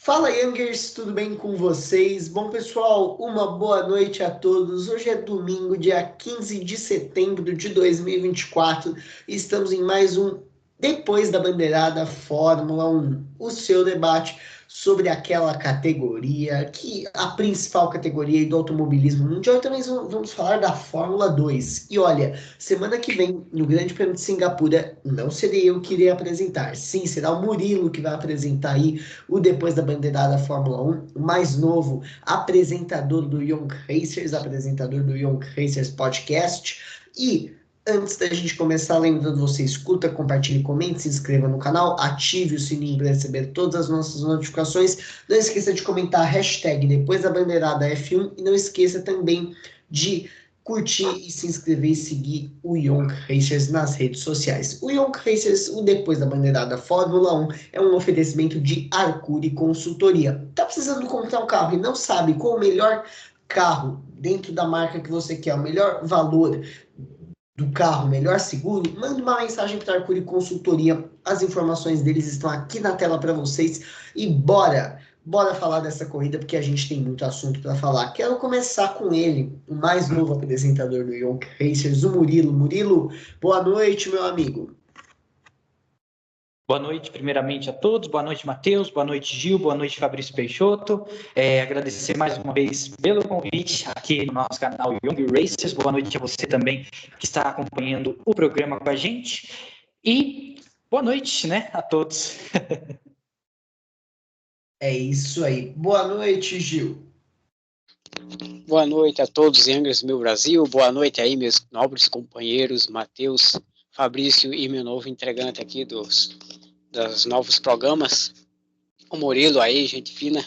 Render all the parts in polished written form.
Fala, Youngers, tudo bem com vocês? Bom, pessoal, uma boa noite a todos. Hoje é domingo, dia 15 de setembro de 2024 e estamos em mais um Depois da Bandeirada Fórmula 1, o seu debate sobre aquela categoria, que a principal categoria do automobilismo mundial, e também vamos falar da Fórmula 2. E olha, semana que vem, no Grande Prêmio de Singapura, não serei eu que irei apresentar. Sim, será o Murilo que vai apresentar aí o Depois da Bandeirada Fórmula 1, o mais novo apresentador do Young Racers, apresentador do Young Racers Podcast. E antes da gente começar, lembrando você, escuta, compartilhe, comente, se inscreva no canal, ative o sininho para receber todas as nossas notificações. Não esqueça de comentar a hashtag Depois da Bandeirada F1 e não esqueça também de curtir e se inscrever e seguir o Young Racers nas redes sociais. O Young Racers, o Depois da Bandeirada Fórmula 1, é um oferecimento de Arcuri Consultoria. Tá precisando comprar um carro e não sabe qual o melhor carro dentro da marca que você quer, o melhor valor do carro, melhor seguro? Mande uma mensagem para a Arcuri Consultoria. As informações deles estão aqui na tela para vocês. E bora falar dessa corrida, porque a gente tem muito assunto para falar. Quero começar com ele, o mais novo apresentador do Young Racers, o Murilo. Murilo, boa noite, meu amigo. Boa noite, primeiramente, a todos. Boa noite, Matheus. Boa noite, Gil. Boa noite, Fabrício Peixoto. Agradecer mais uma vez pelo convite aqui no nosso canal Young Racers. Boa noite a você também que está acompanhando o programa com a gente. E boa noite, né, a todos. É isso aí. Boa noite, Gil. Boa noite a todos, Youngers meu Brasil. Boa noite aí, meus nobres companheiros, Matheus, Fabrício e meu novo entregante aqui dos novos programas, o Murilo aí, gente fina,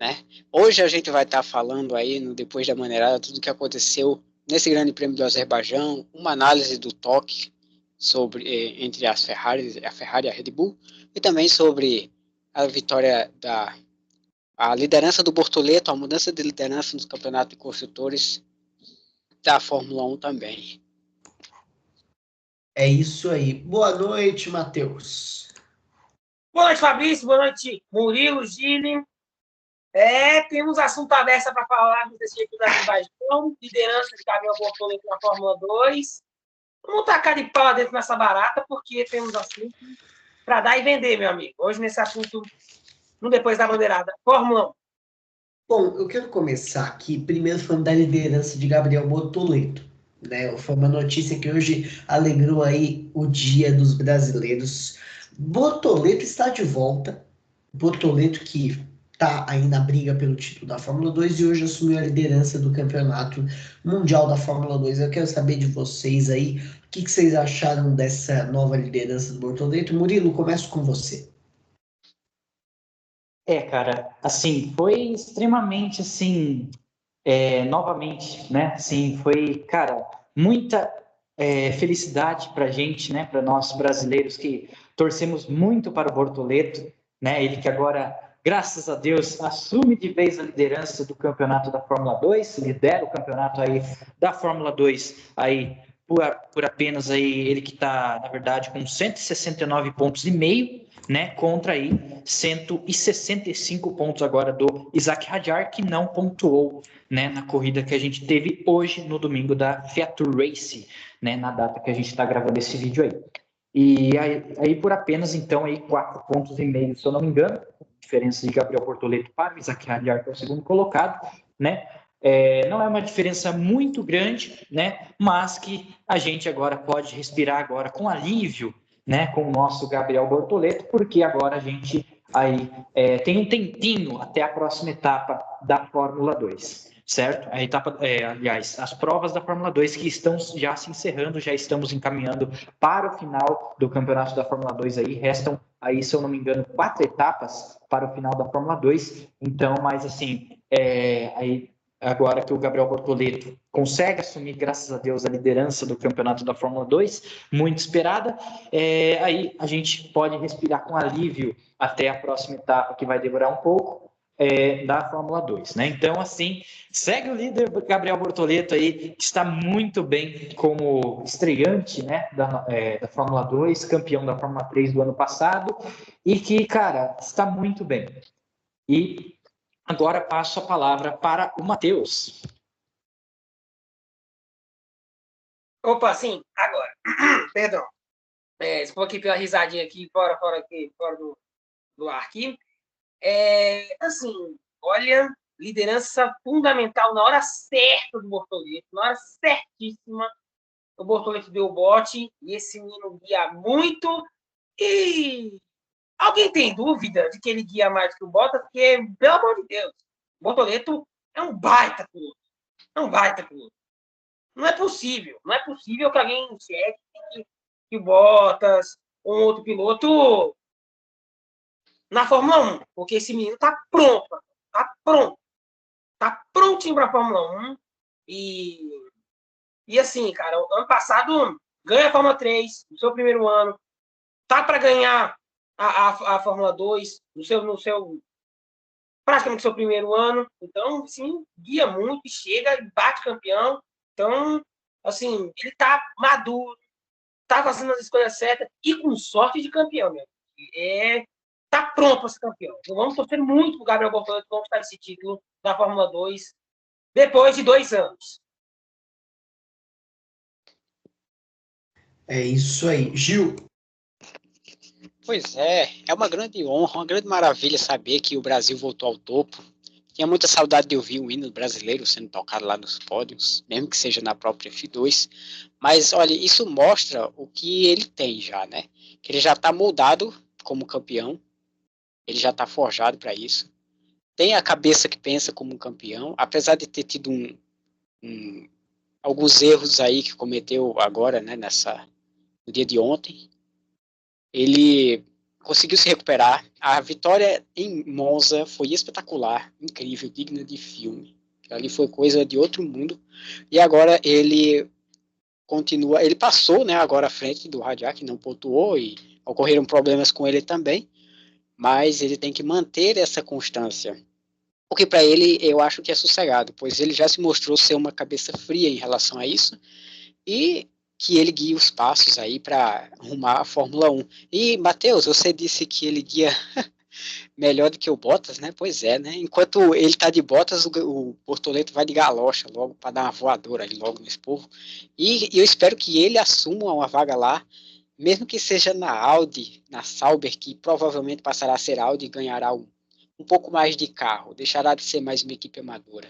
né? Hoje a gente vai estar falando aí, no Depois da Maneirada, tudo o que aconteceu nesse Grande Prêmio do Azerbaijão, uma análise do toque sobre, entre a Ferrari e a Red Bull, e também sobre a vitória a liderança do Bortoleto, a mudança de liderança nos campeonatos de construtores da Fórmula 1 também. É isso aí. Boa noite, Matheus. Boa noite, Fabrício. Boa noite, Murilo, Gili. Temos assunto aberto para falar desse jeito da Azerbaijão, liderança de Gabriel Bortoleto na Fórmula 2. Vamos tacar de pau dentro nessa barata, porque temos assunto para dar e vender, meu amigo. Hoje, nesse assunto, no Depois da Bandeirada, Fórmula 1. Bom, eu quero começar aqui, primeiro falando da liderança de Gabriel Bortoleto, né? Foi uma notícia que hoje alegrou aí o dia dos brasileiros. Bortoleto está de volta. Bortoleto que está aí na briga pelo título da Fórmula 2 e hoje assumiu a liderança do campeonato mundial da Fórmula 2. Eu quero saber de vocês aí, o que vocês acharam dessa nova liderança do Bortoleto? Murilo, começo com você. Cara, assim, foi extremamente, assim, novamente, né, assim, foi, cara, muita felicidade pra gente, né, para nós brasileiros que torcemos muito para o Bortoleto, né, ele que agora, graças a Deus, assume de vez a liderança do campeonato da Fórmula 2, lidera o campeonato aí da Fórmula 2 aí por apenas aí, ele que está, na verdade, com 169 pontos e meio, né, contra aí 165 pontos agora do Isack Hadjar, que não pontuou, né, na corrida que a gente teve hoje, no domingo da Fiat Race, né, na data que a gente está gravando esse vídeo aí. E aí por apenas, então, aí 4 pontos e meio, se eu não me engano, diferença de Gabriel Bortoleto para o Isack Hadjar, que é o segundo colocado, né, não é uma diferença muito grande, né, mas que a gente agora pode respirar agora com alívio, né, com o nosso Gabriel Bortoleto, porque agora a gente aí tem um tempinho até a próxima etapa da Fórmula 2, certo? A etapa, aliás, as provas da Fórmula 2 que estão já se encerrando, já estamos encaminhando para o final do campeonato da Fórmula 2 aí, restam aí, se eu não me engano, 4 etapas para o final da Fórmula 2, então, mas assim, aí agora que o Gabriel Bortoleto consegue assumir, graças a Deus, a liderança do campeonato da Fórmula 2, muito esperada, aí a gente pode respirar com alívio até a próxima etapa, que vai demorar um pouco, da Fórmula 2, né? Então, assim, segue o líder Gabriel Bortoleto aí, que está muito bem como estreante, né, da Fórmula 2, campeão da Fórmula 3 do ano passado, e que, cara, está muito bem. E agora passo a palavra para o Matheus. Opa, sim, agora. Perdão. Se for aqui pela risadinha aqui, fora do ar aqui. Assim, olha, liderança fundamental na hora certa do Bortoleto, na hora certíssima. O Bortoleto deu o bote e esse menino guia muito. E alguém tem dúvida de que ele guia mais que o Bottas? Porque, pelo amor de Deus, o Bortoleto é um baita piloto. É um baita piloto. Não é possível que alguém enxergue que o Bottas ou um outro piloto na Fórmula 1, porque esse menino tá pronto, tá prontinho para a Fórmula 1 e assim, cara, ano passado ganha a Fórmula 3 no seu primeiro ano, tá para ganhar a Fórmula 2 no seu praticamente seu primeiro ano, então sim, guia muito, chega e bate campeão, então assim, ele tá maduro, tá fazendo as escolhas certas e com sorte de campeão, meu. Tá pronto para ser campeão. Vamos torcer muito pro Gabriel Bortoleto conquistar esse título da Fórmula 2 depois de 2 anos. É isso aí. Gil. Pois é uma grande honra, uma grande maravilha saber que o Brasil voltou ao topo. Tinha muita saudade de ouvir o hino brasileiro sendo tocado lá nos pódios, mesmo que seja na própria F2. Mas, olha, isso mostra o que ele tem já, né? Que ele já está moldado como campeão, ele já está forjado para isso. Tem a cabeça que pensa como um campeão, apesar de ter tido alguns erros aí que cometeu agora, né, no dia de ontem. Ele conseguiu se recuperar. A vitória em Monza foi espetacular, incrível, digna de filme. Ali foi coisa de outro mundo. E agora ele continua, ele passou, né, agora à frente do Radiak, não pontuou e ocorreram problemas com ele também, mas ele tem que manter essa constância. Porque para ele eu acho que é sossegado, pois ele já se mostrou ser uma cabeça fria em relação a isso e que ele guia os passos aí para arrumar a Fórmula 1. E, Matheus, você disse que ele guia melhor do que o Bottas, né? Pois é, né? Enquanto ele tá de Bottas, o Bortoleto vai de galocha logo para dar uma voadora ali logo no esporro. E eu espero que ele assuma uma vaga lá, mesmo que seja na Audi, na Sauber, que provavelmente passará a ser Audi e ganhará um pouco mais de carro, deixará de ser mais uma equipe amadora.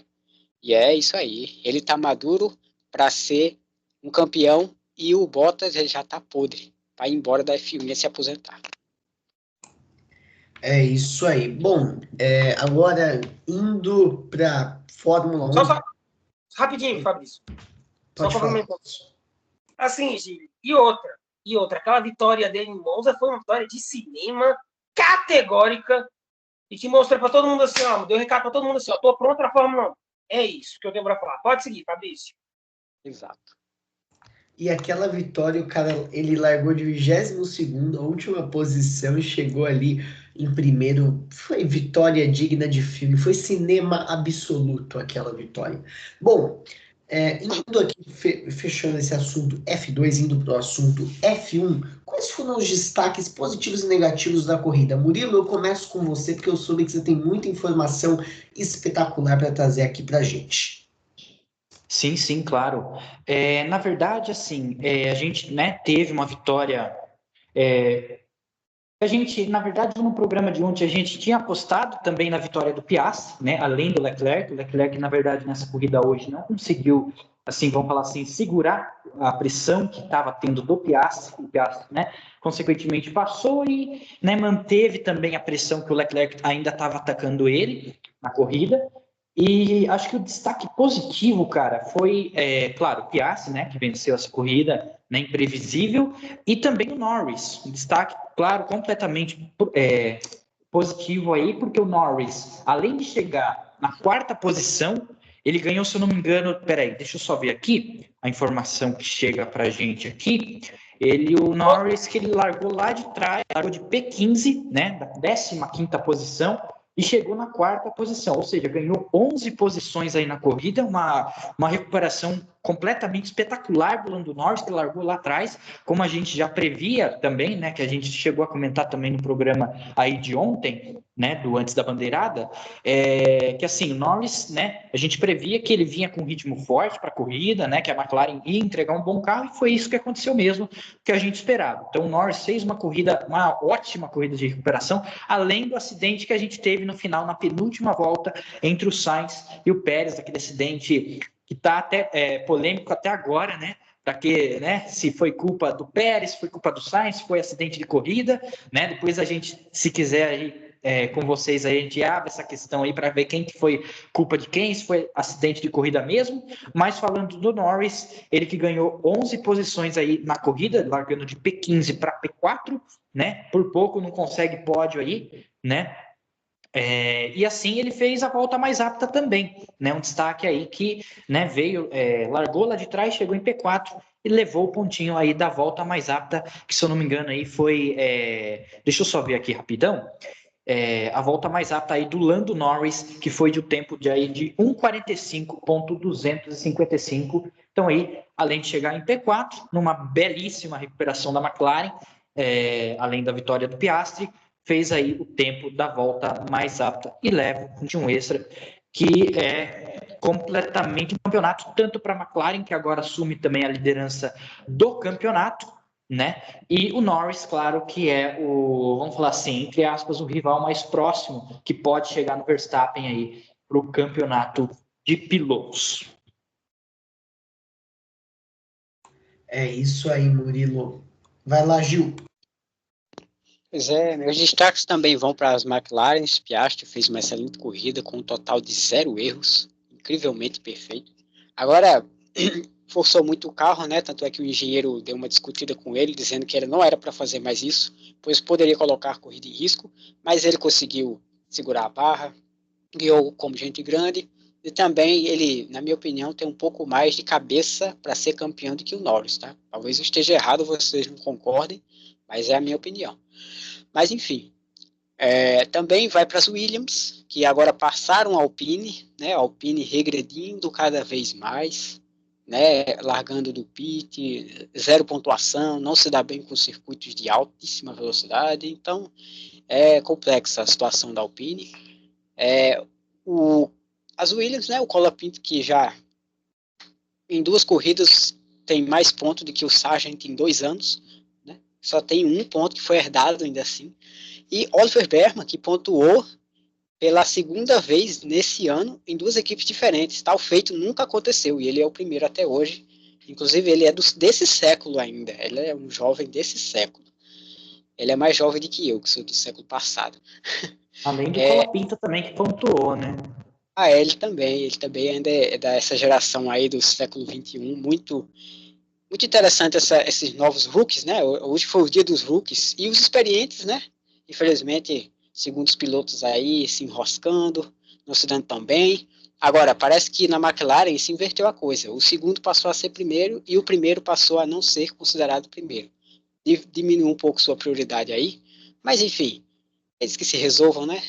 E é isso aí. Ele tá maduro para ser um campeão e o Bottas ele já tá podre para ir embora da F1 e se aposentar. É isso aí. Bom, agora indo para Fórmula 1. Só rapidinho, Fabrício. Pode só falar. Assim, Gil, e outra, aquela vitória dele em Monza foi uma vitória de cinema categórica e que mostrou para todo mundo assim, ó, deu recado para todo mundo assim, ó, tô pronto para a Fórmula 1. É isso que eu tenho para falar. Pode seguir, Fabrício. Exato. E aquela vitória, o cara, ele largou de 22º, a última posição, e chegou ali em primeiro. Foi vitória digna de filme, foi cinema absoluto aquela vitória. Bom, indo aqui, fechando esse assunto F2, indo para o assunto F1, quais foram os destaques positivos e negativos da corrida? Murilo, eu começo com você, porque eu soube que você tem muita informação espetacular para trazer aqui para a gente. Sim, claro. Na verdade, assim, a gente, né, teve uma vitória. A gente, na verdade, no programa de ontem, a gente tinha apostado também na vitória do Piastri, né, além do Leclerc. O Leclerc, na verdade, nessa corrida hoje não conseguiu, assim, vamos falar assim, segurar a pressão que estava tendo do Piastri. O Piastri, né, consequentemente passou e, né, manteve também a pressão que o Leclerc ainda estava atacando ele na corrida. E acho que o destaque positivo, cara, foi, claro, o Piastri, né, que venceu essa corrida, né, imprevisível, e também o Norris. Um destaque, claro, completamente positivo aí, porque o Norris, além de chegar na 4ª posição, ele ganhou, se eu não me engano, peraí, deixa eu só ver aqui a informação que chega pra gente aqui. O Norris, que ele largou lá de trás, largou de P15, né, da 15ª posição, e chegou na 4ª posição, ou seja, ganhou 11 posições aí na corrida, uma recuperação completamente espetacular do Lando Norris, que largou lá atrás, como a gente já previa também, né, que a gente chegou a comentar também no programa aí de ontem, né, do Antes da Bandeirada, que assim, o Norris, né, a gente previa que ele vinha com um ritmo forte para a corrida, né, que a McLaren ia entregar um bom carro, e foi isso que aconteceu mesmo, que a gente esperava. Então o Norris fez uma ótima corrida de recuperação, além do acidente que a gente teve no final, na penúltima volta, entre o Sainz e o Pérez, aquele acidente que está até polêmico até agora, né? Para que, né? Se foi culpa do Pérez, se foi culpa do Sainz, se foi acidente de corrida, né? Depois a gente, se quiser aí, com vocês aí, a gente abre essa questão aí para ver quem que foi culpa de quem, se foi acidente de corrida mesmo. Mas falando do Norris, ele que ganhou 11 posições aí na corrida, largando de P15 para P4, né? Por pouco não consegue pódio aí, né? E assim ele fez a volta mais rápida também, né? Um destaque aí que, né, veio, largou lá de trás, chegou em P4 e levou o pontinho aí da volta mais rápida, que se eu não me engano aí foi, deixa eu só ver aqui rapidão, a volta mais rápida aí do Lando Norris, que foi de um tempo de 1:45.255. Então aí, além de chegar em P4, numa belíssima recuperação da McLaren, além da vitória do Piastri, fez aí o tempo da volta mais rápida e leva de um extra, que é completamente um campeonato, tanto para a McLaren, que agora assume também a liderança do campeonato, né? E o Norris, claro, que é vamos falar assim, entre aspas, o rival mais próximo que pode chegar no Verstappen aí para o campeonato de pilotos. É isso aí, Murilo. Vai lá, Gil. Pois é, meus destaques também vão para as McLaren. Piastri fez uma excelente corrida com um total de 0 erros, incrivelmente perfeito. Agora, forçou muito o carro, né? Tanto é que o engenheiro deu uma discutida com ele, dizendo que ele não era para fazer mais isso, pois poderia colocar a corrida em risco, mas ele conseguiu segurar a barra, guiou como gente grande, e também ele, na minha opinião, tem um pouco mais de cabeça para ser campeão do que o Norris, tá? Talvez eu esteja errado, vocês não concordem, mas é a minha opinião. Mas enfim, também vai para as Williams, que agora passaram a Alpine, né? A Alpine regredindo cada vez mais, né? Largando do pit, 0 pontuação, não se dá bem com circuitos de altíssima velocidade, então é complexa a situação da Alpine. As Williams, né? O Colapinto, que já em 2 corridas tem mais pontos do que o Sargent em 2 anos, né? Só tem 1 ponto que foi herdado ainda assim. E Oliver Bergman, que pontuou pela 2ª vez nesse ano em 2 equipes diferentes. Tal feito nunca aconteceu, e ele é o primeiro até hoje. Inclusive, ele é desse século ainda. Ele é um jovem desse século. Ele é mais jovem do que eu, que sou do século passado. Além do Colapinto também, que pontuou, né? Ele também ainda é dessa geração aí do século XXI, muito interessante esses novos rookies, né? Hoje foi o dia dos rookies, e os experientes, né? Infelizmente, segundo os pilotos aí, se enroscando, não se dando tão bem. Agora, parece que na McLaren se inverteu a coisa. O segundo passou a ser primeiro e o primeiro passou a não ser considerado primeiro. Diminuiu um pouco sua prioridade aí, mas enfim, eles que se resolvam, né?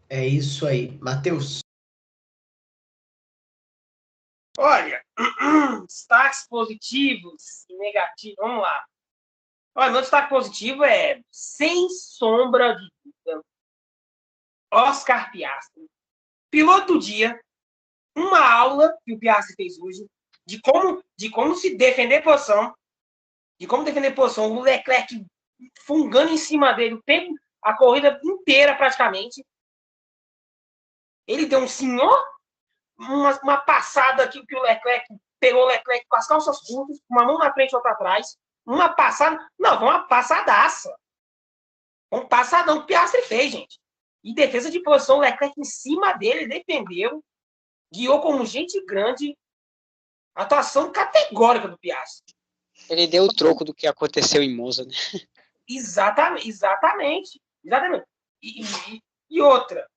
É isso aí. Matheus. Olha, destaques positivos e negativos. Vamos lá. Olha, meu destaque positivo é, sem sombra de dúvida, Oscar Piastri. Piloto do dia, uma aula que o Piastri fez hoje de como se defender posição, o Leclerc fungando em cima dele o tempo, a corrida inteira praticamente. Ele deu um senhor, uma passada aqui que o Leclerc pegou o Leclerc com as calças curtas, uma mão na frente e outra atrás, uma passada, não, foi uma passadaça. Um passadão que o Piastri fez, gente. Em defesa de posição, o Leclerc em cima dele, defendeu, guiou como gente grande. Atuação categórica do Piastri. Ele deu o troco do que aconteceu em Monza, né? Exatamente. E outra,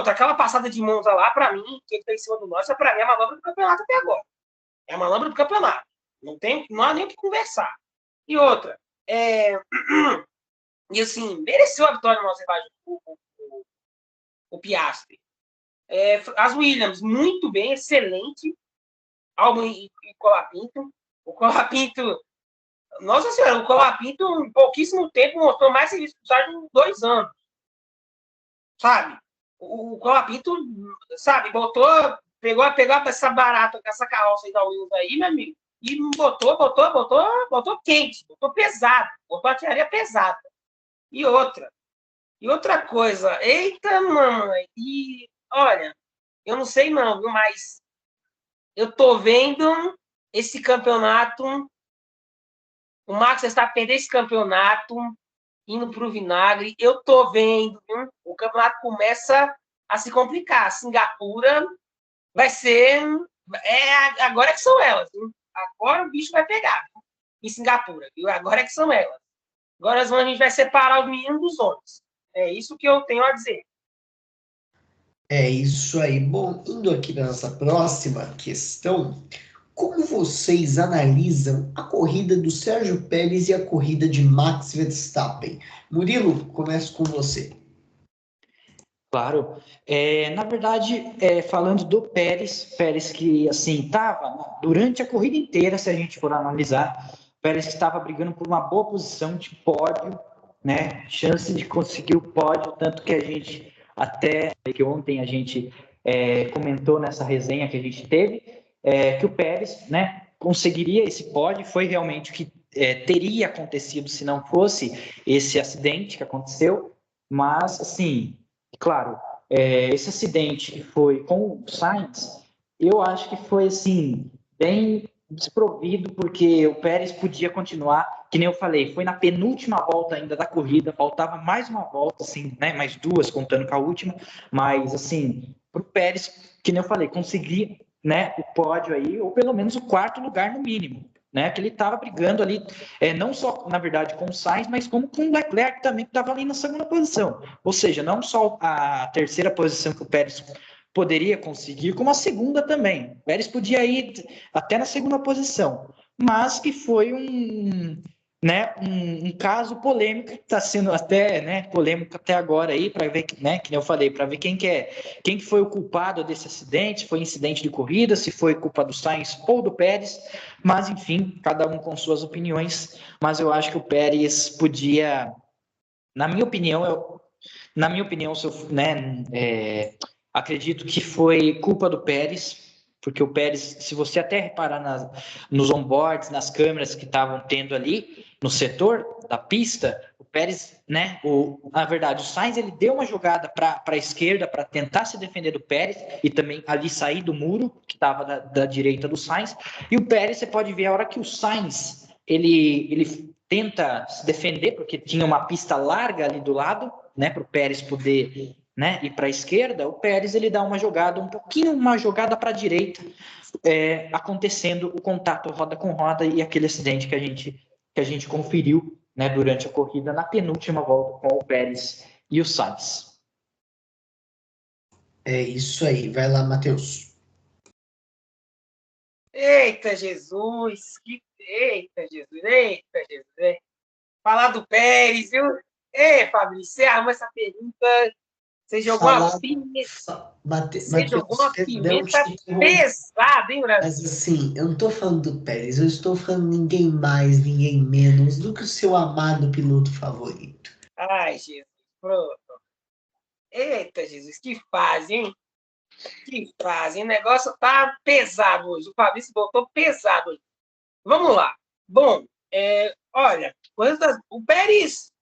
aquela passada de Monza lá, para mim, que ele fez em cima do Norris, para mim é a manobra do campeonato até agora. É a manobra do campeonato. Não há nem o que conversar. E outra, e assim, mereceu a vitória no Azerbaijão, o Piastri. As Williams, muito bem, excelente. Albon e Colapinto. O Colapinto, nossa senhora, o Colapinto, em pouquíssimo tempo, mostrou mais serviço que o 2 anos. Sabe? O Colapinto, sabe, pegou essa barata, essa carroça aí da Williams aí, meu amigo, e botou quente, botou pesado, botou a artilharia pesada. E outra coisa, eita, mamãe, e olha, eu não sei não, viu, mas eu tô vendo esse campeonato, o Max está perdendo esse campeonato, indo pro vinagre, eu tô vendo, viu? O campeonato começa a se complicar. Singapura vai ser, agora é que são elas, viu? Agora o bicho vai pegar, viu? Em Singapura, viu? Agora é que são elas. Agora a gente vai separar os meninos dos homens. É isso que eu tenho a dizer. É isso aí. Bom, indo aqui para nossa próxima questão, como vocês analisam a corrida do Sérgio Pérez e a corrida de Max Verstappen? Murilo, começo com você. Claro. Na verdade, falando do Pérez que, assim, estava durante a corrida inteira, se a gente for analisar, Pérez estava brigando por uma boa posição de pódio, né? Chance de conseguir o pódio, tanto que a gente, até que ontem a gente comentou nessa resenha que a gente teve, que o Pérez, né, conseguiria esse pódio, foi realmente o que teria acontecido se não fosse esse acidente que aconteceu, mas, assim, claro, esse acidente que foi com o Sainz, eu acho que foi, assim, bem desprovido, porque o Pérez podia continuar, que nem eu falei, foi na penúltima volta ainda da corrida, faltava mais uma volta, assim, né, mais duas, contando com a última, mas, assim, para o Pérez, que nem eu falei, conseguir, né, o pódio aí, ou pelo menos o quarto lugar no mínimo, né, que ele estava brigando ali, não só, na verdade, com o Sainz, mas como com o Leclerc também, que estava ali na segunda posição, ou seja, não só a terceira posição que o Pérez poderia conseguir, como a segunda também. O Pérez podia ir até na segunda posição, mas que foi um caso polêmico, que está sendo até, né, polêmico até agora aí, para ver, né, que eu falei, para ver quem que foi o culpado desse acidente, se foi incidente de corrida, se foi culpa do Sainz ou do Pérez, mas enfim, cada um com suas opiniões, mas eu acho que o Pérez podia, na minha opinião, se eu, né, acredito que foi culpa do Pérez, porque o Pérez, se você até reparar nos onboards, nas câmeras que estavam tendo ali no setor da pista, o Pérez, né, na verdade, o Sainz, ele deu uma jogada para a esquerda para tentar se defender do Pérez e também ali sair do muro que estava da direita do Sainz, e o Pérez, você pode ver a hora que o Sainz, ele tenta se defender, porque tinha uma pista larga ali do lado, né, para o Pérez poder, né, ir para a esquerda, o Pérez ele dá uma jogada para a direita, acontecendo o contato roda com roda e aquele acidente que a gente conferiu, né, durante a corrida na penúltima volta com o Pérez e o Sainz. É isso aí, vai lá, Matheus. Eita Jesus, eita Jesus. Falar do Pérez, viu? Ei, Fabrício, você arruma essa pergunta. Você jogou uma pimenta. Você jogou uma pimenta pesada, hein, Brasil? Mas assim, eu não estou falando do Pérez, eu estou falando ninguém mais, ninguém menos do que o seu amado piloto favorito. Ai, Jesus, pronto. Eita, Jesus, que fase, hein? Que fase, o negócio tá pesado hoje. O Fabrício botou pesado hoje. Vamos lá. Bom, olha, o Pérez.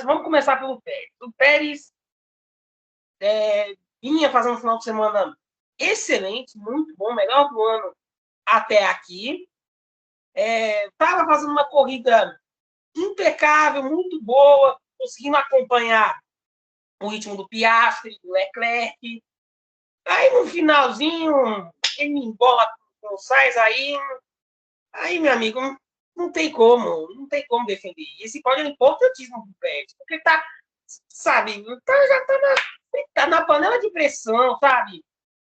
Vamos começar pelo Pérez. O Pérez vinha fazendo um final de semana excelente, muito bom, melhor do ano até aqui. Estava fazendo uma corrida impecável, muito boa, conseguindo acompanhar o ritmo do Piastri, do Leclerc. Aí no finalzinho, ele me embola com o Sainz, aí, meu amigo, não tem como defender. Esse pódio é importantíssimo pro Pérez, porque ele tá, sabe, já tá na panela de pressão, sabe?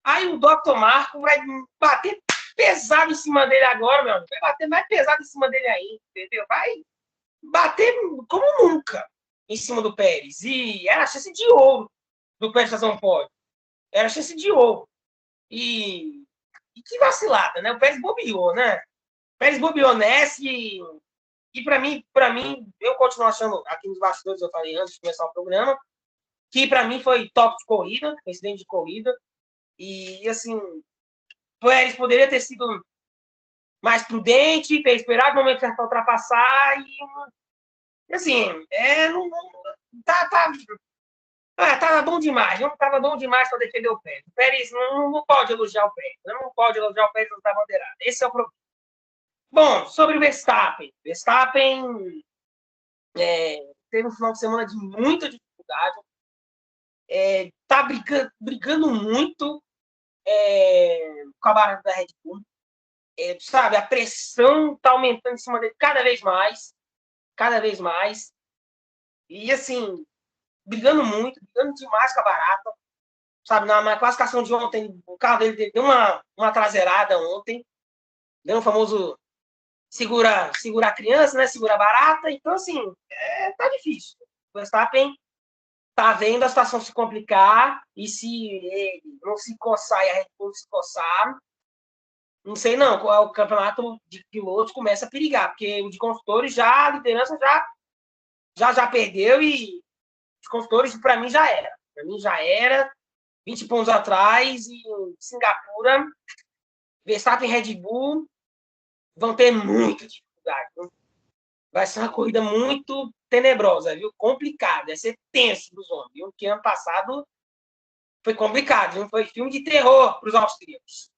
Aí o Dr. Marco vai bater pesado em cima dele agora, meu amigo. Vai bater mais pesado em cima dele ainda, entendeu? Vai bater como nunca em cima do Pérez. E era a chance de ouro do Pérez fazer um pódio. Era chance de ouro. E que vacilada, né? O Pérez bobeou, né? O Pérez bobeou nessa e para mim, eu continuo achando, aqui nos bastidores, eu falei antes de começar o programa, que para mim foi top de corrida, incidente de corrida. E, assim, o Pérez poderia ter sido mais prudente, ter esperado o momento certo para ultrapassar e assim, tava bom demais, não tava bom demais para defender o Pérez. O Pérez não pode elogiar o Pérez, não pode elogiar o Pérez não tá bandeirado. Esse é o problema. Bom, sobre o Verstappen. Verstappen teve um final de semana de muita dificuldade. Tá brigando muito com a barra da Red Bull. Sabe, a pressão tá aumentando em cima dele cada vez mais. Cada vez mais. E, assim, brigando demais com a barata. Sabe, na classificação de ontem, o carro dele deu uma traseirada ontem. Deu um famoso segura a criança, né? Segura a barata. Então, assim, tá difícil. O Verstappen tá vendo a situação se complicar e se ele não se coçar e a Red Bull se coçar, não sei não, o campeonato de pilotos começa a perigar, porque o de construtores já, a liderança já perdeu e os construtores, para mim, já era. Para mim, já era. 20 pontos atrás e Singapura, Verstappen e Red Bull vão ter muita dificuldade. Viu? Vai ser uma corrida muito tenebrosa, viu? Complicada. Vai ser tenso para os homens, viu? Porque ano passado foi complicado, viu? Foi filme de terror para os austríacos.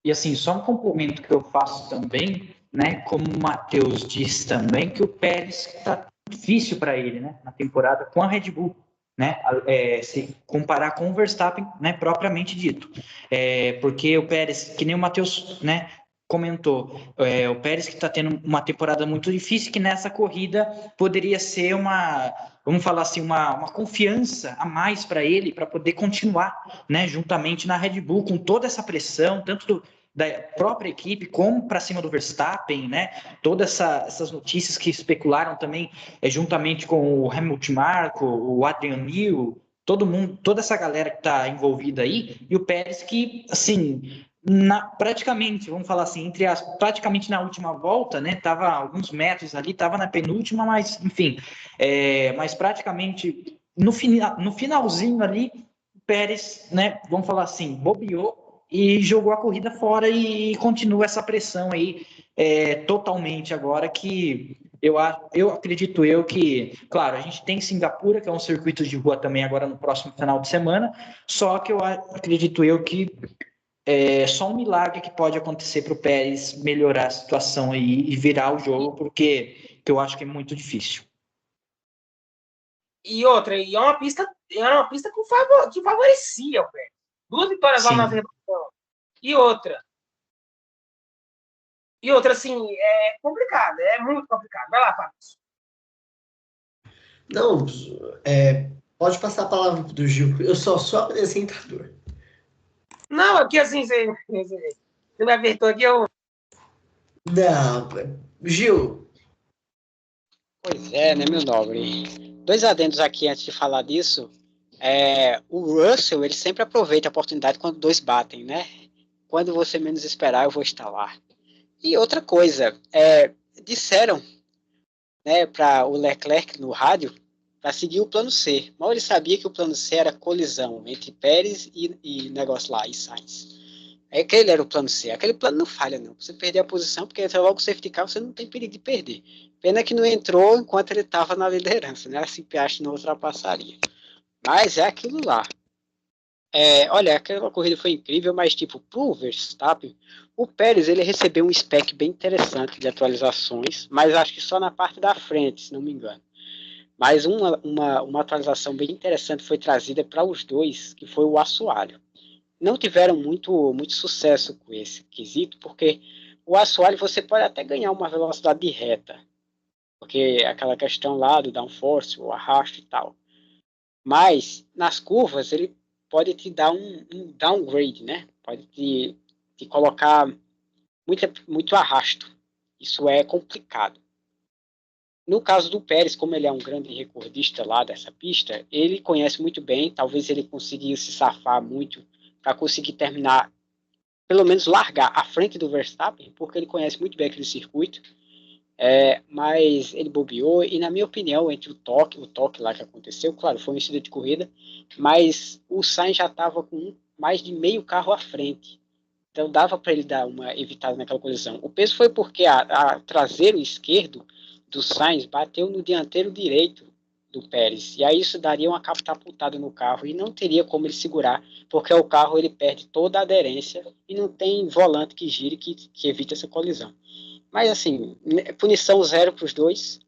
E assim, só um complemento que eu faço também, né? Como o Matheus disse também, que o Pérez está difícil para ele, né? Na temporada com a Red Bull, né? Se comparar com o Verstappen, né? Propriamente dito, porque o Pérez, que nem o Matheus, né? Comentou, o Pérez que está tendo uma temporada muito difícil, que nessa corrida poderia ser vamos falar assim, uma confiança a mais para ele, para poder continuar, né, juntamente na Red Bull, com toda essa pressão, tanto da própria equipe, como para cima do Verstappen, né, todas essas notícias que especularam também, juntamente com o Helmut Marko, o Adrian Newey, todo mundo, toda essa galera que está envolvida aí, e o Pérez que, assim, praticamente, vamos falar assim, entre as praticamente na última volta, né? Tava alguns metros ali, tava na penúltima, mas enfim, mas praticamente no finalzinho ali, o Pérez, né? Vamos falar assim, bobeou e jogou a corrida fora e continua essa pressão aí totalmente agora que eu acredito que, claro, a gente tem Singapura, que é um circuito de rua também agora no próximo final de semana, só que eu acredito que só um milagre que pode acontecer para o Pérez melhorar a situação aí e virar o jogo, porque eu acho que é muito difícil. E outra, era uma pista que favorecia o Pérez. 2 vitórias lá na Azerbaijão. E outra, assim, é complicado, é muito complicado. Vai lá, Fábio. Não, pode passar a palavra do Gil. Eu sou só apresentador. Não, aqui assim, você me apertou aqui, eu... Não, Gil. Pois é, né, meu nobre? 2 adendos aqui antes de falar disso. O Russell, ele sempre aproveita a oportunidade quando 2 batem, né? Quando você menos esperar, eu vou estar lá. E outra coisa, disseram, né, para o Leclerc no rádio, para seguir o plano C. Mal ele sabia que o plano C era colisão entre Pérez e negócio lá, e Sainz. Aquele era o plano C. Aquele plano não falha, não. Você perder a posição, porque entra logo o safety car, você não tem perigo de perder. Pena que não entrou enquanto ele estava na liderança, né? Assim, Piastri não ultrapassaria. Mas é aquilo lá. Olha, aquela corrida foi incrível, mas tipo, pro Verstappen, o Pérez ele recebeu um spec bem interessante de atualizações, mas acho que só na parte da frente, se não me engano. Mas uma atualização bem interessante foi trazida para os dois, que foi o assoalho. Não tiveram muito sucesso com esse quesito, porque o assoalho você pode até ganhar uma velocidade de reta, porque aquela questão lá do downforce, o arrasto e tal. Mas nas curvas ele pode te dar um downgrade, né? Pode te colocar muito arrasto. Isso é complicado. No caso do Pérez, como ele é um grande recordista lá dessa pista, ele conhece muito bem, talvez ele conseguiu se safar muito para conseguir terminar, pelo menos largar à frente do Verstappen, porque ele conhece muito bem aquele circuito, mas ele bobeou, e na minha opinião, entre o toque lá que aconteceu, claro, foi um incidente de corrida, mas o Sainz já estava com mais de meio carro à frente, então dava para ele dar uma evitada naquela colisão. O peso foi porque a traseiro esquerdo do Sainz bateu no dianteiro direito do Pérez, e aí isso daria uma catapultada no carro e não teria como ele segurar, porque o carro ele perde toda a aderência e não tem volante que gire que evite essa colisão. Mas assim, punição zero para os dois,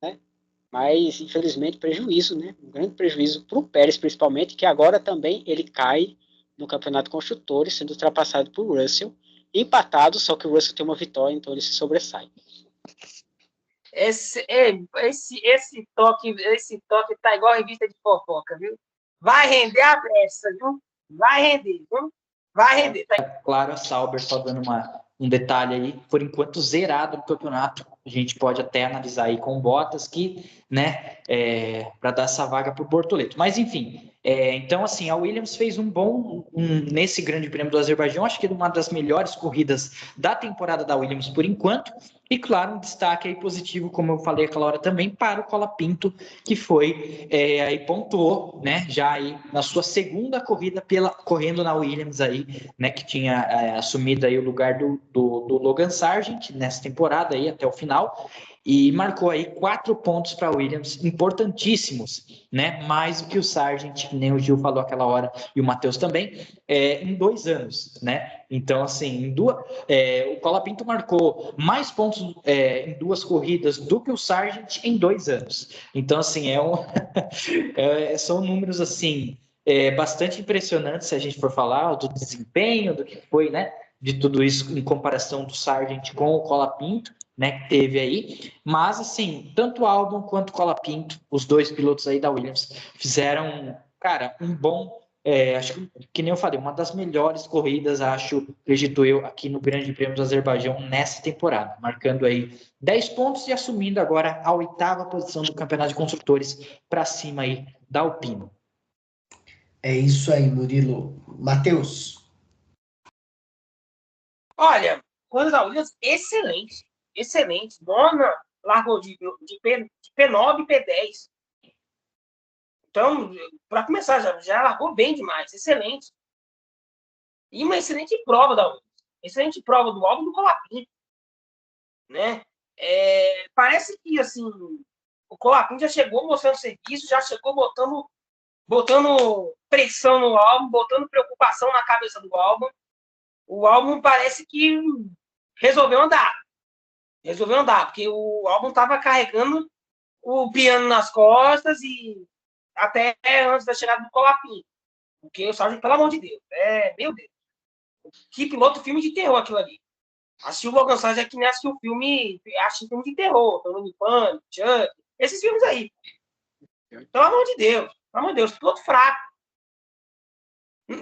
né? Mas infelizmente prejuízo, né? Um grande prejuízo para o Pérez principalmente, que agora também ele cai no Campeonato Construtores, sendo ultrapassado por Russell, empatado, só que o Russell tem uma vitória, então ele se sobressai. Esse toque tá igual a revista de fofoca, viu? Vai render a peça, viu? Vai render, viu? Vai render. Tá? Claro, a Sauber só dando um detalhe aí, por enquanto zerado no campeonato. A gente pode até analisar aí com Bottas que, né, para dar essa vaga para o Bortoleto. Mas enfim, então assim, a Williams fez nesse Grande Prêmio do Azerbaijão, acho que uma das melhores corridas da temporada da Williams por enquanto. E claro, um destaque aí positivo, como eu falei aquela hora também, para o Colapinto, que foi aí pontuou, né, já aí na sua segunda corrida correndo na Williams aí, né, que tinha assumido aí o lugar do Logan Sargent nessa temporada aí até o final, e marcou aí 4 pontos para a Williams, importantíssimos, né, mais do que o Sargent, que nem o Gil falou aquela hora, e o Matheus também, em 2 anos, né, então assim, o Colapinto marcou mais pontos em 2 corridas do que o Sargent em 2 anos, então assim, são números assim, bastante impressionantes se a gente for falar do desempenho, do que foi, né, de tudo isso em comparação do Sargent com o Colapinto, né, que teve aí, mas assim, tanto o Albon quanto o Colapinto, os 2 pilotos aí da Williams, fizeram, cara, um bom, acho que nem eu falei, uma das melhores corridas, acredito eu, aqui no Grande Prêmio do Azerbaijão nessa temporada, marcando aí 10 pontos e assumindo agora a 8ª posição do Campeonato de Construtores para cima aí da Alpine. É isso aí, Murilo. Matheus. Olha, quando da Williams, excelente. Excelente. Dona largou de P9 e P10. Então, para começar, já largou bem demais. Excelente. E uma excelente prova da Williams. Excelente prova do Albon do Colapinto. Né? Parece que assim, o Colapinto já chegou mostrando serviço, já chegou botando pressão no Albon, botando preocupação na cabeça do Albon. O Albon parece que resolveu andar, porque o Albon estava carregando o piano nas costas e até antes da chegada do Colapinto. Porque o Sargent, pelo amor de Deus, meu Deus, que piloto filme de terror aquilo ali. Assistiu o Logan Sargent é que nem assistiu filme de terror, Torno Pânico, Chuck, esses filmes aí. Pelo amor de Deus, piloto fraco.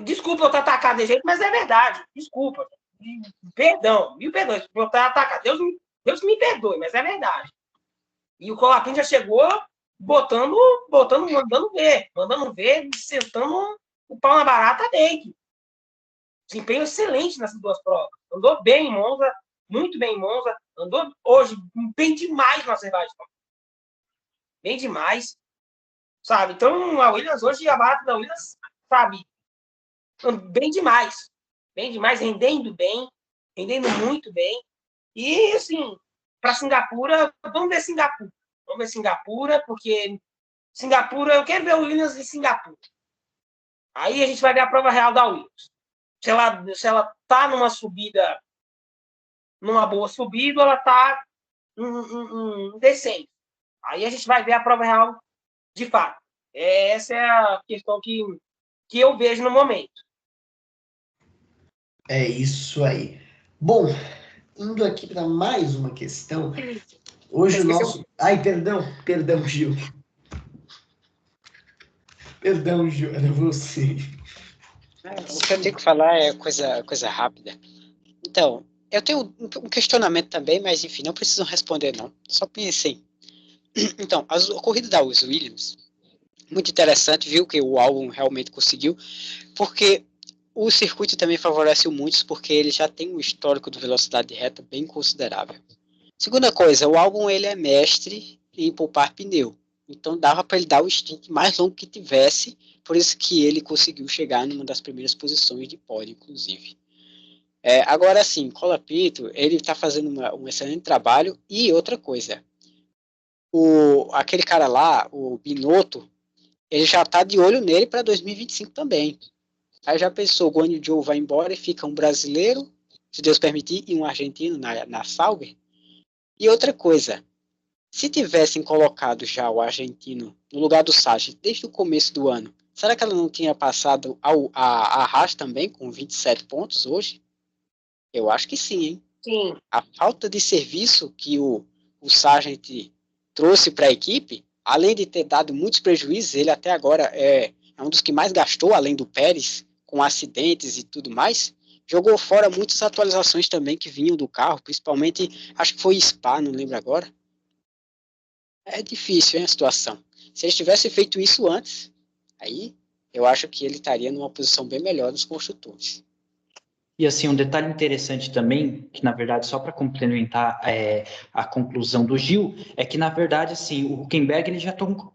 Desculpa eu estar atacado de jeito, mas é verdade. Desculpa. Perdão, mil perdões. Eu estar atacado. Deus me perdoe, mas é verdade. E o Colapinto já chegou mandando ver, sentando o pau na barata dele. Desempenho excelente nessas 2 provas. Andou bem em Monza, muito bem em Monza. Andou hoje bem demais no Azerbaijão. Bem demais. Sabe? Então, a Williams hoje, a barata da Williams, sabe? Bem demais, rendendo muito bem. E, assim, para Singapura, vamos ver Singapura, porque Singapura, eu quero ver o Williams em Singapura. Aí a gente vai ver a prova real da Williams. Se ela tá numa subida, numa boa subida, ou ela tá em descendo. Aí a gente vai ver a prova real de fato. Essa é a questão que eu vejo no momento. É isso aí. Bom, indo aqui para mais uma questão. Hoje o nosso... Ai, perdão, Gil. Perdão, Gil, era você. O que eu tenho que falar é coisa rápida. Então, eu tenho um questionamento também, mas enfim, não precisam responder não. Só pensem. Então, a corrida da Williams, muito interessante, viu que o Albon realmente conseguiu, porque o circuito também favorece muitos, porque ele já tem um histórico de velocidade reta bem considerável. Segunda coisa, o Albon ele é mestre em poupar pneu, então dava para ele dar o stint mais longo que tivesse, por isso que ele conseguiu chegar numa das primeiras posições de pódio, inclusive. Agora sim, Colapinto, ele está fazendo um excelente trabalho, e outra coisa, aquele cara lá, o Binotto, ele já está de olho nele para 2025 também. Aí já pensou, o Guan Yu Zhou vai embora e fica um brasileiro, se Deus permitir, e um argentino na Sauber. E outra coisa, se tivessem colocado já o argentino no lugar do Sargent desde o começo do ano, será que ela não tinha passado a Haas também com 27 pontos hoje? Eu acho que sim, hein? Sim. A falta de serviço que o Sargent trouxe para a equipe, além de ter dado muitos prejuízos, ele até agora é um dos que mais gastou, além do Pérez, com acidentes e tudo mais, jogou fora muitas atualizações também que vinham do carro, principalmente, acho que foi Spa, não lembro agora. É difícil, hein, a situação. Se ele tivesse feito isso antes, aí eu acho que ele estaria numa posição bem melhor nos construtores. E assim, um detalhe interessante também, que na verdade, só para complementar a conclusão do Gil, é que na verdade, assim, o Hülkenberg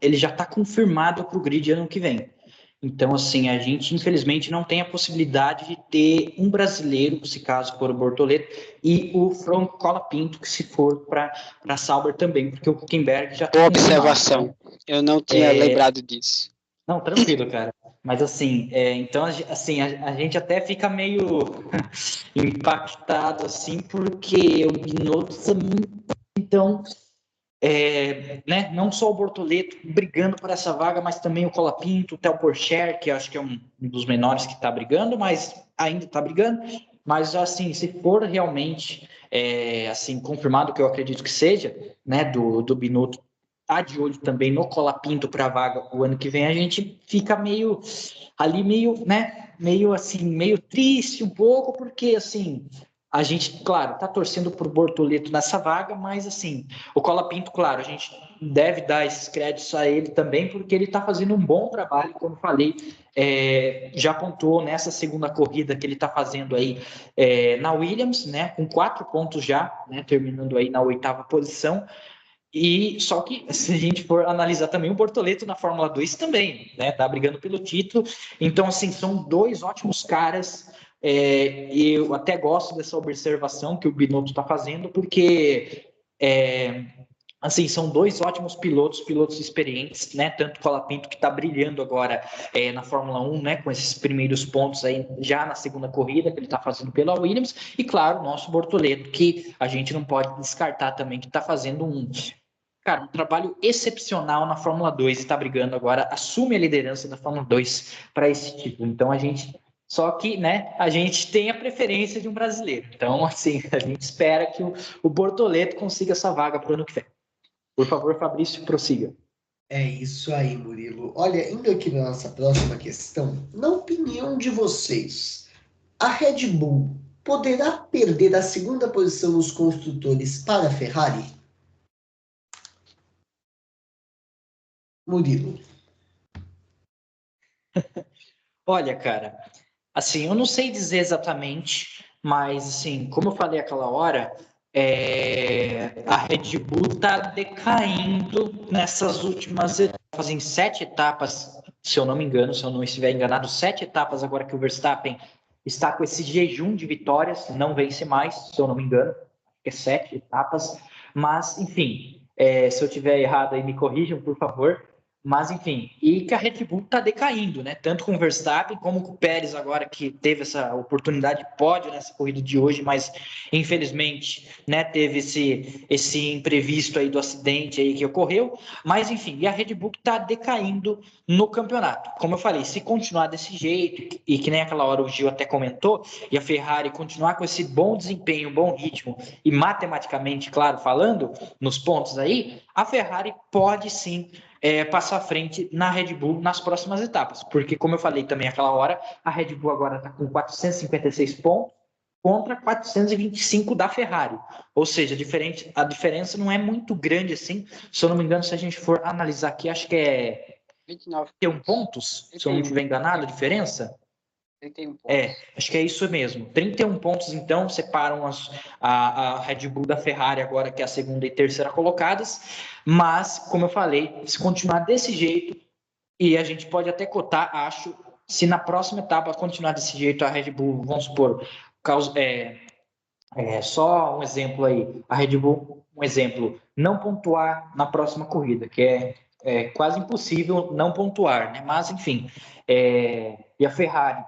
ele já está confirmado para o grid ano que vem. Então, assim, a gente infelizmente não tem a possibilidade de ter um brasileiro, se caso for o Bortoleto, e o Franco Colapinto, que se for para a Sauber também, porque o Hülkenberg já está confirmado. Observação, eu não tinha lembrado disso. Não, tranquilo, cara. Mas assim, então assim, a gente até fica meio impactado assim, porque o Binotto então, né, não só o Bortoleto brigando por essa vaga, mas também o Colapinto, o Theo Porcher, que acho que é um dos menores que está brigando, mas ainda está brigando. Mas assim, se for realmente assim confirmado, que eu acredito que seja, né, do Binotto tá de olho também no Colapinto para a vaga o ano que vem, a gente fica meio ali, né, meio assim, meio triste um pouco, porque assim, a gente, claro, tá torcendo por Bortoleto nessa vaga, mas assim, o Colapinto, claro, a gente deve dar esses créditos a ele também, porque ele tá fazendo um bom trabalho, como falei, já pontuou nessa segunda corrida que ele tá fazendo aí na Williams, né, com 4 pontos já, né, terminando aí na 8ª posição. E só que se a gente for analisar também o Bortoleto na Fórmula 2 também, né? Tá brigando pelo título. Então, assim, são dois ótimos caras. E eu até gosto dessa observação que o Binotto está fazendo, porque assim, são dois ótimos pilotos experientes, né? Tanto o Colapinto, que está brilhando agora na Fórmula 1, né? Com esses primeiros pontos aí já na segunda corrida que ele está fazendo pela Williams, e claro, o nosso Bortoleto, que a gente não pode descartar também, que está fazendo um trabalho excepcional na Fórmula 2, está brigando agora, assume a liderança da Fórmula 2 para esse título. Então só que, né, a gente tem a preferência de um brasileiro. Então, assim, a gente espera que o Bortoleto consiga essa vaga para o ano que vem. Por favor, Fabrício, prossiga. É isso aí, Murilo. Olha, indo aqui na nossa próxima questão, na opinião de vocês, a Red Bull poderá perder a segunda posição nos construtores para a Ferrari? Murilo. Olha, cara, assim, eu não sei dizer exatamente, mas assim, como eu falei aquela hora, a Red Bull está decaindo nessas últimas etapas, em 7 etapas, se eu não me engano, se eu não estiver enganado, 7 etapas agora que o Verstappen está com esse jejum de vitórias, não vence mais, se eu não me engano, é 7 etapas, mas enfim, se eu tiver errado aí me corrijam, por favor. Mas, enfim, e que a Red Bull está decaindo, né? Tanto com o Verstappen como com o Pérez agora, que teve essa oportunidade de pódio nessa corrida de hoje, mas infelizmente, né, teve esse imprevisto aí do acidente aí que ocorreu. Mas, enfim, e a Red Bull está decaindo no campeonato. Como eu falei, se continuar desse jeito, e que nem aquela hora o Gil até comentou, e a Ferrari continuar com esse bom desempenho, bom ritmo, e matematicamente, claro, falando nos pontos aí, a Ferrari pode sim passar à frente na Red Bull nas próximas etapas, porque como eu falei também aquela hora, a Red Bull agora está com 456 pontos, contra 425 da Ferrari. Ou seja, a diferença não é muito grande assim. Se eu não me engano, se a gente for analisar aqui, acho que é 29 31 pontos, se eu não estiver enganado, a diferença. 31 pontos. Acho que é isso mesmo. 31 pontos, então, separam a Red Bull da Ferrari agora, que é a segunda e terceira colocadas. Mas, como eu falei, se continuar desse jeito, e a gente pode até cotar, acho, se na próxima etapa continuar desse jeito, a Red Bull, vamos supor, só um exemplo aí, a Red Bull, um exemplo, não pontuar na próxima corrida, que é quase impossível não pontuar, né? Mas, enfim, e a Ferrari,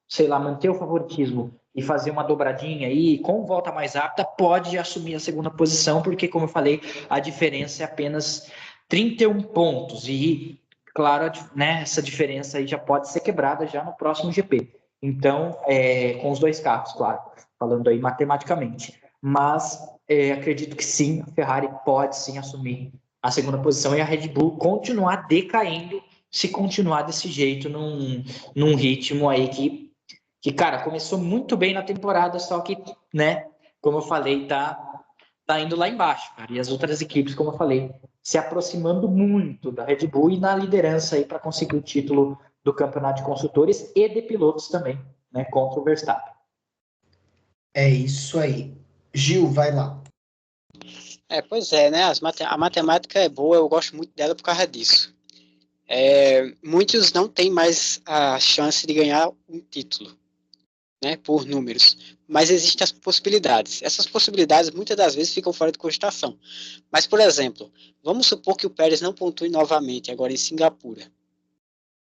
sei lá, manter o favoritismo e fazer uma dobradinha aí, com volta mais rápida, pode assumir a segunda posição, porque, como eu falei, a diferença é apenas 31 pontos, e, claro, né, essa diferença aí já pode ser quebrada já no próximo GP. Então, com os dois carros, claro, falando aí matematicamente. Mas acredito que sim, a Ferrari pode sim assumir a segunda posição e a Red Bull continuar decaindo se continuar desse jeito, num ritmo aí que, cara, começou muito bem na temporada, só que, né, como eu falei, tá indo lá embaixo, cara. E as outras equipes, como eu falei, se aproximando muito da Red Bull e na liderança aí para conseguir o título do Campeonato de Construtores e de pilotos também, né, contra o Verstappen. É isso aí. Gil, vai lá. Pois é, né? A matemática é boa, eu gosto muito dela por causa disso. Muitos não têm mais a chance de ganhar um título, né, por números, mas existem as possibilidades. Essas possibilidades muitas das vezes ficam fora de cogitação. Mas, por exemplo, vamos supor que o Pérez não pontue novamente agora em Singapura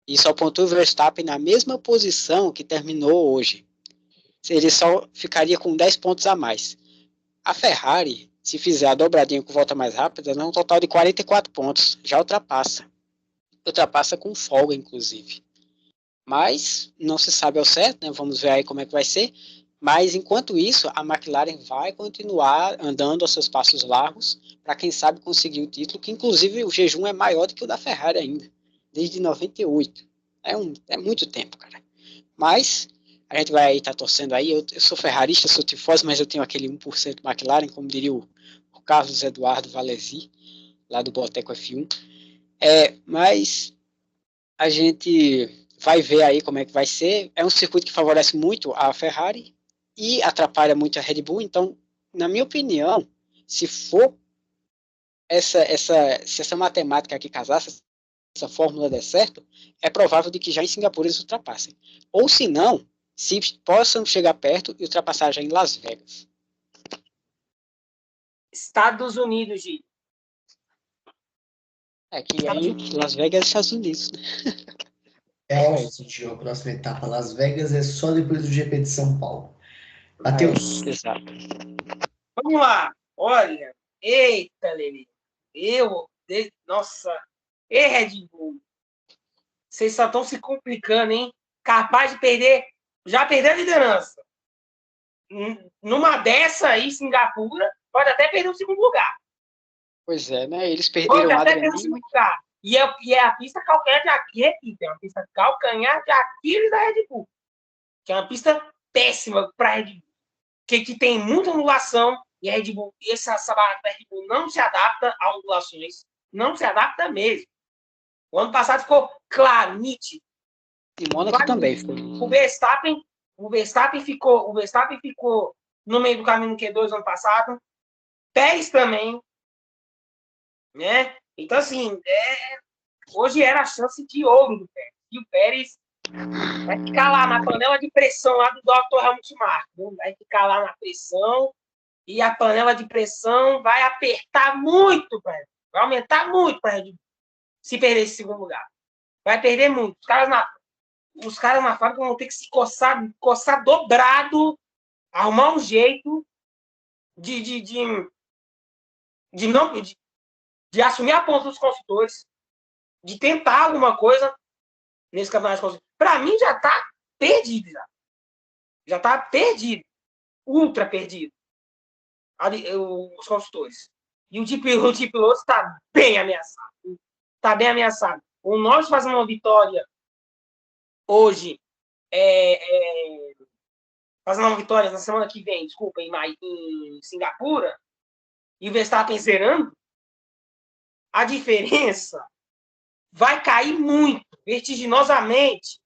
e só pontue o Verstappen na mesma posição que terminou hoje. Ele só ficaria com 10 pontos a mais. A Ferrari, se fizer a dobradinha com volta mais rápida, dá um total de 44 pontos. Já ultrapassa. Ultrapassa com folga, inclusive. Mas não se sabe ao certo, né? Vamos ver aí como é que vai ser. Mas, enquanto isso, a McLaren vai continuar andando aos seus passos largos para, quem sabe, conseguir o título, que, inclusive, o jejum é maior do que o da Ferrari ainda, desde 98. É muito tempo, cara. Mas a gente vai estar torcendo aí. Eu sou ferrarista, sou tifosi, mas eu tenho aquele 1% McLaren, como diria o Carlos Eduardo Valesi, lá do Boteco F1. Mas a gente vai ver aí como é que vai ser. É um circuito que favorece muito a Ferrari e atrapalha muito a Red Bull. Então, na minha opinião, se for se essa matemática aqui casar, se essa fórmula der certo, é provável de que já em Singapura eles ultrapassem. Ou se não, se possam chegar perto e ultrapassar já em Las Vegas. Estados Unidos, Gil. Que aí Las Vegas é Estados Unidos, né? Isso, Gil. A próxima etapa, Las Vegas, é só depois do GP de São Paulo. Matheus. Exato. Vamos lá. Olha. Eita, Lelê. Nossa. Red Bull. Vocês só estão se complicando, hein? Capaz de perder. Já perdeu a liderança. Numa dessa aí, Singapura, pode até perder o segundo lugar. Pois é, né? Eles perderam pode até perder o segundo lugar. E é a pista calcanhar de Aquiles, repito, é uma pista calcanhar de Aquiles da Red Bull. Que é uma pista péssima para a Red Bull. Que tem muita ondulação e a Red Bull, essa barra da Red Bull não se adapta a ondulações. Não se adapta mesmo. O ano passado ficou claro, nítido. E Mônaco também ficou. O Verstappen ficou no meio do caminho no Q2 ano passado. Pérez também. Né? Então, assim, hoje era a chance de ouro do Pérez. E o Pérez vai ficar lá na panela de pressão lá do Dr. Helmut Marko. Vai ficar lá na pressão e a panela de pressão vai apertar muito, velho. Vai aumentar muito para a Red Bull se perder esse segundo lugar. Vai perder muito. Os caras na fábrica vão ter que se coçar dobrado, arrumar um jeito de assumir a ponta dos construtores, de tentar alguma coisa nesse campeonato de construtores. Para mim, já está perdido. Já está perdido. Ultra perdido. Os construtores. E o de pilotos está bem ameaçado. Está bem ameaçado. O Norris fazendo uma vitória hoje, fazendo uma vitória na semana que vem, desculpa, em Singapura, e o Verstappen zerando, a diferença vai cair muito, vertiginosamente.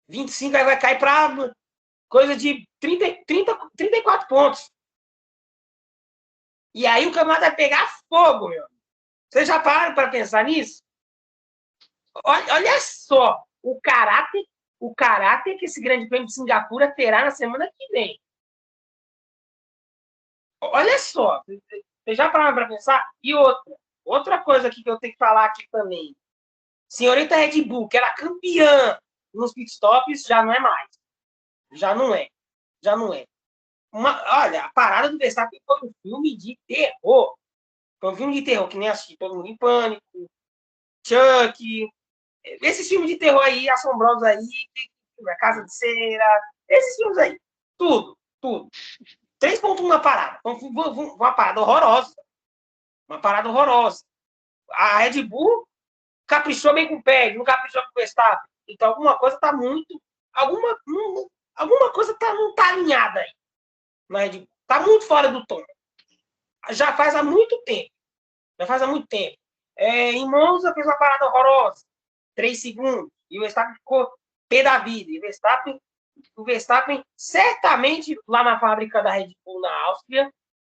25 aí vai cair para coisa de 34 pontos. E aí o campeonato vai pegar fogo, meu. Vocês já pararam para pensar nisso? Olha só o caráter que esse Grande Prêmio de Singapura terá na semana que vem. Olha só. Vocês já pararam para pensar? E outra coisa aqui que eu tenho que falar aqui também. Senhorita Red Bull, que era campeã nos pitstops, já não é mais. Já não é. Olha, a parada do Verstappen foi um filme de terror. Foi um filme de terror que nem assisti Todo Mundo em Pânico, Chuck, esses filmes de terror aí, assombrosos aí, A Casa de Cera, esses filmes aí. Tudo. 3.1 na parada. Uma parada horrorosa. A Red Bull caprichou bem com o Pérez, não caprichou com o Verstappen. Então alguma coisa tá muito... Alguma coisa não tá alinhada aí. Na Red Bull. Tá muito fora do tom. Já faz há muito tempo. Em Monza fez uma parada horrorosa. 3 segundos. E o Verstappen ficou pé da vida. E o Verstappen, certamente, lá na fábrica da Red Bull, na Áustria,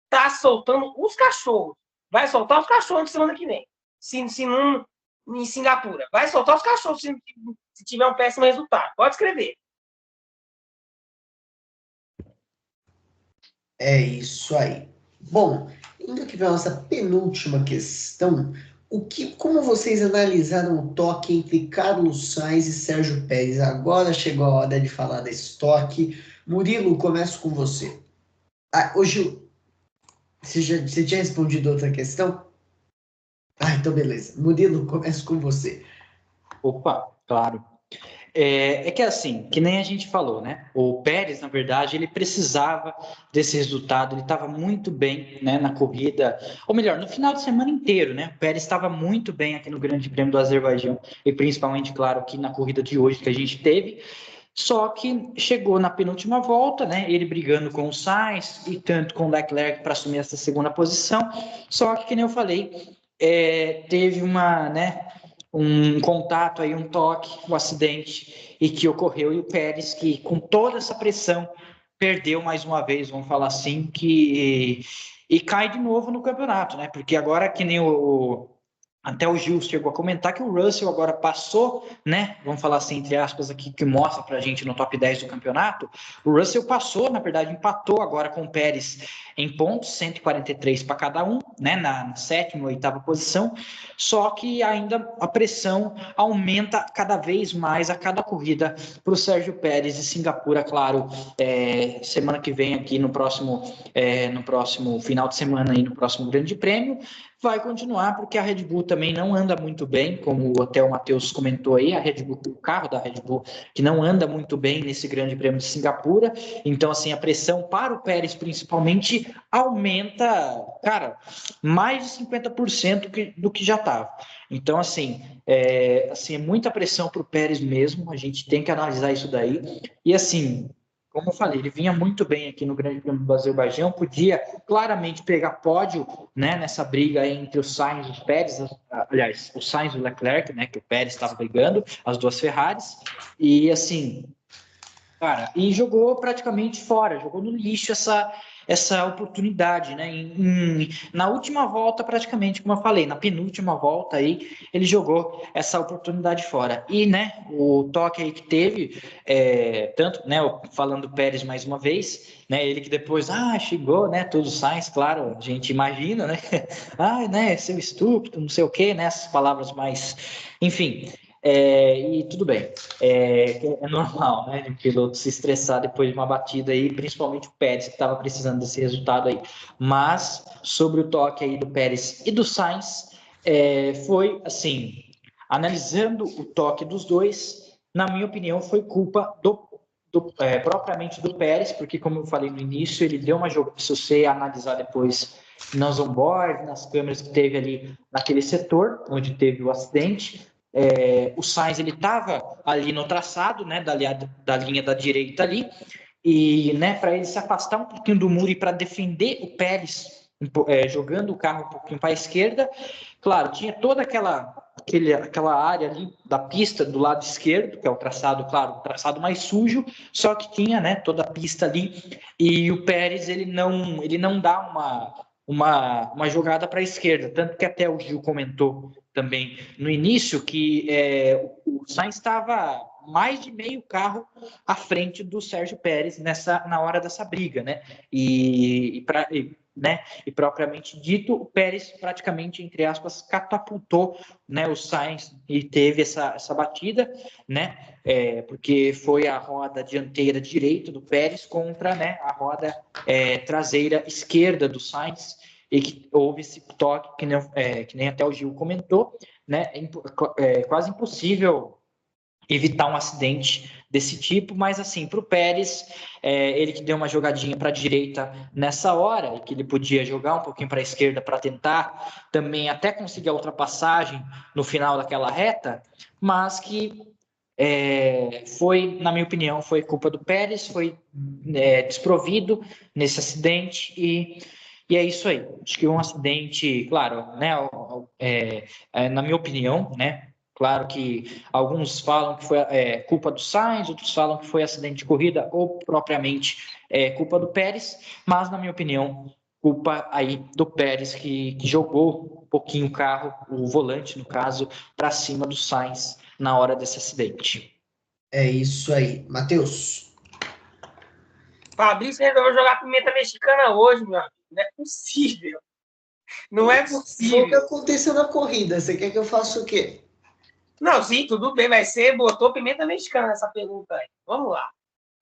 tá soltando os cachorros. Vai soltar os cachorros na semana que vem. Se não, em Singapura. Vai soltar os cachorros se tiver um péssimo resultado. Pode escrever. É isso aí. Bom, indo aqui para a nossa penúltima questão, como vocês analisaram o toque entre Carlos Sainz e Sérgio Pérez? Agora chegou a hora de falar desse toque. Murilo, começo com você. Gil, você tinha respondido outra questão? Então beleza. Murilo, começo com você. Opa, claro. É que assim, que nem a gente falou, né? O Pérez, na verdade, ele precisava desse resultado, ele estava muito bem, né, na corrida, ou melhor, no final de semana inteiro, né? O Pérez estava muito bem aqui no Grande Prêmio do Azerbaijão, e principalmente, claro, aqui na corrida de hoje que a gente teve. Só que chegou na penúltima volta, né? Ele brigando com o Sainz e tanto com o Leclerc para assumir essa segunda posição. Só que nem eu falei, teve um contato aí, um toque, um acidente e que ocorreu, e o Pérez, que com toda essa pressão perdeu mais uma vez, vamos falar assim, e cai de novo no campeonato, né? Porque agora que nem até o Gil chegou a comentar que o Russell agora passou, né? Vamos falar assim, entre aspas, aqui, que mostra pra gente no top 10 do campeonato. O Russell passou, na verdade, empatou agora com o Pérez em pontos, 143 para cada um, né? Na sétima ou oitava posição. Só que ainda a pressão aumenta cada vez mais a cada corrida para o Sérgio Pérez e Singapura, claro, semana que vem aqui no próximo final de semana aí no próximo Grande Prêmio. Vai continuar, porque a Red Bull também não anda muito bem, como até o Matheus comentou aí, o carro da Red Bull, que não anda muito bem nesse Grande Prêmio de Singapura. Então, assim, a pressão para o Pérez, principalmente, aumenta, cara, mais de 50% do que já estava. Então, assim, é muita pressão para o Pérez mesmo, a gente tem que analisar isso daí. E, assim, como eu falei, ele vinha muito bem aqui no Grande Prêmio do Azerbaijão, podia claramente pegar pódio, né, nessa briga aí entre o Sainz e o Pérez, aliás, o Sainz e o Leclerc, né, que o Pérez estava brigando, as duas Ferraris, e assim, cara, e jogou praticamente fora, jogou no lixo essa oportunidade, né? Na última volta, praticamente, como eu falei, na penúltima volta aí, ele jogou essa oportunidade fora. E, né, o toque aí que teve, tanto, né, falando do Pérez mais uma vez, né, ele que depois, chegou, né, todos os Sainz, claro, a gente imagina, né, né, seu estúpido, não sei o quê, né, essas palavras mais, enfim... e tudo bem, é normal, né, de um piloto se estressar depois de uma batida aí, principalmente o Pérez, que estava precisando desse resultado aí. Mas, sobre o toque aí do Pérez e do Sainz, foi assim, analisando o toque dos dois, na minha opinião, foi culpa propriamente do Pérez, porque, como eu falei no início, ele deu uma jogada, se você analisar depois nas onboard, nas câmeras que teve ali naquele setor, onde teve o acidente, o Sainz ele estava ali no traçado, né, da linha da direita ali, e, né, para ele se afastar um pouquinho do muro e para defender o Pérez, jogando o carro um pouquinho para a esquerda. Claro, tinha toda aquela área ali da pista do lado esquerdo, que é o traçado, claro, o traçado mais sujo, só que tinha, né, toda a pista ali, e o Pérez ele não dá uma jogada para a esquerda, tanto que até o Gil comentou também no início que o Sainz estava mais de meio carro à frente do Sérgio Pérez na hora dessa briga, né? E propriamente dito, o Pérez praticamente, entre aspas, catapultou, né, o Sainz e teve essa batida, né? Porque foi a roda dianteira direita do Pérez contra, né, a roda traseira esquerda do Sainz, e que houve esse toque, que nem até o Gil comentou, né? É quase impossível evitar um acidente desse tipo, mas assim, para o Pérez, ele que deu uma jogadinha para a direita nessa hora, e que ele podia jogar um pouquinho para a esquerda para tentar também até conseguir a ultrapassagem no final daquela reta, mas que foi, na minha opinião, foi culpa do Pérez, foi desprovido nesse acidente e é isso aí. Acho que um acidente, claro, né, na minha opinião, né, claro que alguns falam que foi culpa do Sainz, outros falam que foi acidente de corrida ou propriamente culpa do Pérez, mas na minha opinião, culpa aí do Pérez que jogou um pouquinho o carro, o volante no caso, para cima do Sainz na hora desse acidente. É isso aí. Matheus. Fabrício resolveu jogar pimenta mexicana hoje, meu amigo. Não é possível. Não é possível. Foi o que aconteceu na corrida. Você quer que eu faça o quê? Não, sim, tudo bem, mas você botou pimenta mexicana nessa pergunta aí. Vamos lá.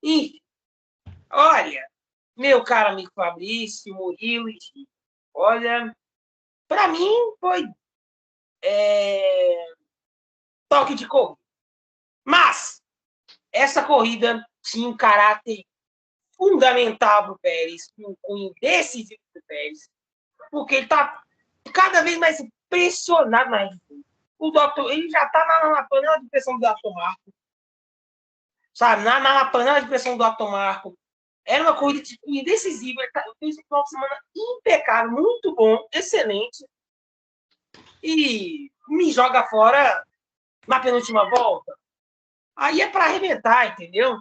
E, olha, meu caro amigo Fabrício, Murilo, olha, para mim foi toque de corrida. Mas essa corrida tinha um caráter fundamental para o Pérez, um cunho decisivo para o Pérez, porque ele está cada vez mais pressionado na Red Bull. O Dr. ele já está na panela de pressão do Dr. Marco, sabe? Na panela de pressão do Dr. Marco. Era uma corrida de cunho decisiva. Ele fez um final de semana impecável, muito bom, excelente. E me joga fora na penúltima volta. Aí é para arrebentar, entendeu?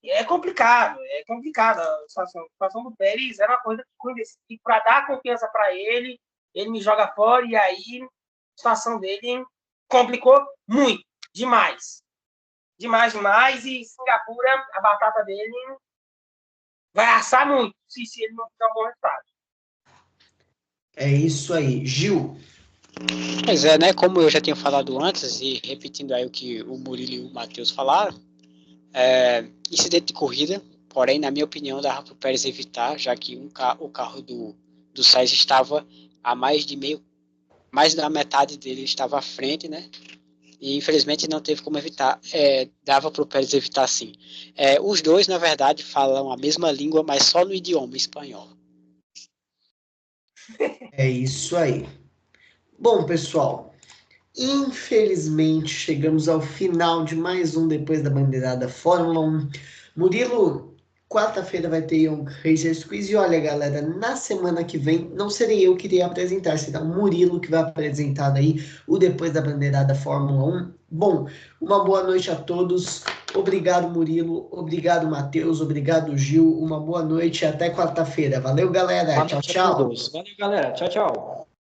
É complicado. A situação do Pérez era uma coisa que para dar confiança para ele me joga fora e aí a situação dele complicou muito, demais. Demais. E Singapura, a batata dele vai assar muito se ele não fizer um bom resultado. É isso aí. Gil. Pois é, né? Como eu já tinha falado antes, e repetindo aí o que o Murilo e o Matheus falaram, incidente de corrida, porém, na minha opinião, dava para o Pérez evitar, já que o carro do Sainz estava a mais da metade dele estava à frente, né? E infelizmente não teve como evitar. Dava para o Pérez evitar sim. Os dois, na verdade, falam a mesma língua, mas só no idioma espanhol. É isso aí. Bom, pessoal, infelizmente chegamos ao final de mais um Depois da Bandeirada Fórmula 1. Murilo, quarta-feira vai ter Young Racers Quiz. E olha, galera, na semana que vem não serei eu que irei apresentar, será o Murilo que vai apresentar aí o Depois da Bandeirada Fórmula 1. Bom, uma boa noite a todos. Obrigado, Murilo. Obrigado, Matheus. Obrigado, Gil. Uma boa noite e até quarta-feira. Valeu, galera. Tchau, tchau. Valeu, galera. Tchau, tchau.